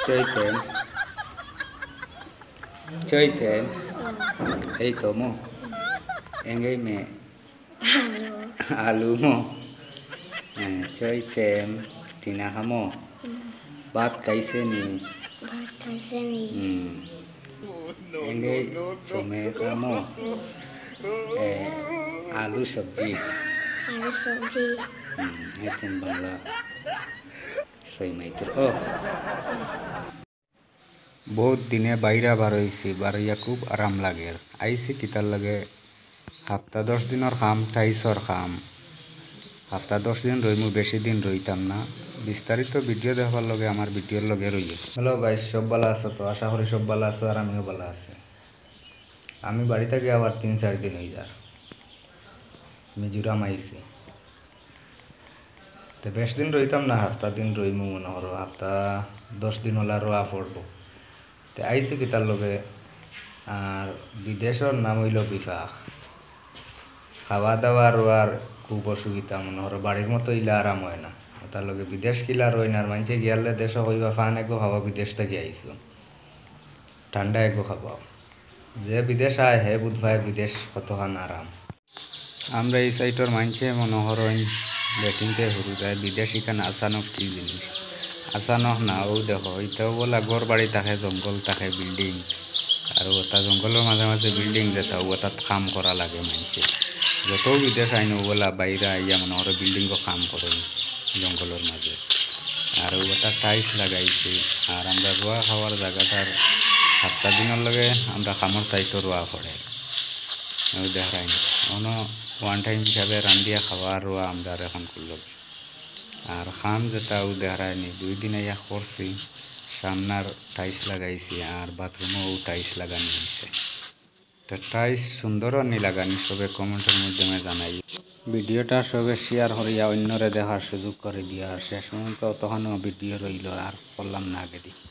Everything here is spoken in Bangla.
চৈতেন চৈতেন এই তো mo engay me alu mo চৈতেন tinaha mo baat kaise ni engay chomeka mo आलू सब्जी ऐसे बांग्ला सही नहीं तो बहुत दिने बाहर बारईसी बारैया खूब आराम लगे आईसी कितार लगे हफ्ता 10 दिन और काम 28 और काम हफ्ता 10 दिन रही बेसि दिन रईतम ना विस्तारित तो भिडियो देखार लगे आमार भिडियोर लगे रही हेलो गाइस सब भालो आछो तो आशा करी सब भालो आछो और आमिओ भालो आछि आमी बाड़ी थेके आबार 3-4 दिन हई जार मिजोराम आईसी तो बेस दिन रईतम ना हफ्ता दिन रईमु मन करो हफ्ता 10 दिन हला रोआ पड़ब तो आईसी कि तार लगे और विदेशर नाम हईल विपाक खावा दावा रोआर खूब असुविधा मन करो बाड़ीर मतो इला आराम है ना तार लगे विदेश किला रई ना मानछे गियाले देश हईबा फान एगो खावा विदेश थेके आईसो ठंडा एगो खावा जे विदेश आए हे बुधवार विदेश कतखान आराम আমরা এই সাইটের মানছে মনে করেন ব্যাটিংতে শুরু যায় বিদেশি খান আসানক কি জিনিস আসানক না ও দেখো এটাও বলা ঘর বাড়ি থাকে জঙ্গল থাকে বিল্ডিং আর ওটা জঙ্গলের মাঝে মাঝে বিল্ডিং যেটা ওটাত কাম করা লাগে মানছে যত বিদেশ আইন ওগুলা বাইরে আইয়া মনে করে বিল্ডিংও কাম করে জঙ্গলের মাঝে আর ওটা টাইলস লাগাইছে আর আমরা রোয়া খাওয়ার জায়গাটার 7 দিনের লগে আমরা কামর সাইটও রোয়া পড়ে দেখাই অন্য ওয়ান টাইম হিসাবে রান্ধিয়া খাওয়া রোয়া আমরা এখন করলাম আর খাম যেটা ও দেখায়নি 2 দিন ইয়া করছি সামনার টাইলস লাগাইছি আর বাথরুমেও টাইলস লাগানো হয়েছে তো টাইলস সুন্দর নি লাগানি সবে কমেন্টের মাধ্যমে জানাই ভিডিওটা সবে শেয়ার করিয়া অন্যরে দেখার সুযোগ করে দিয়া শেষ পর্যন্ত তখনও ভিডিও রইল আর করলাম না আগে দিই।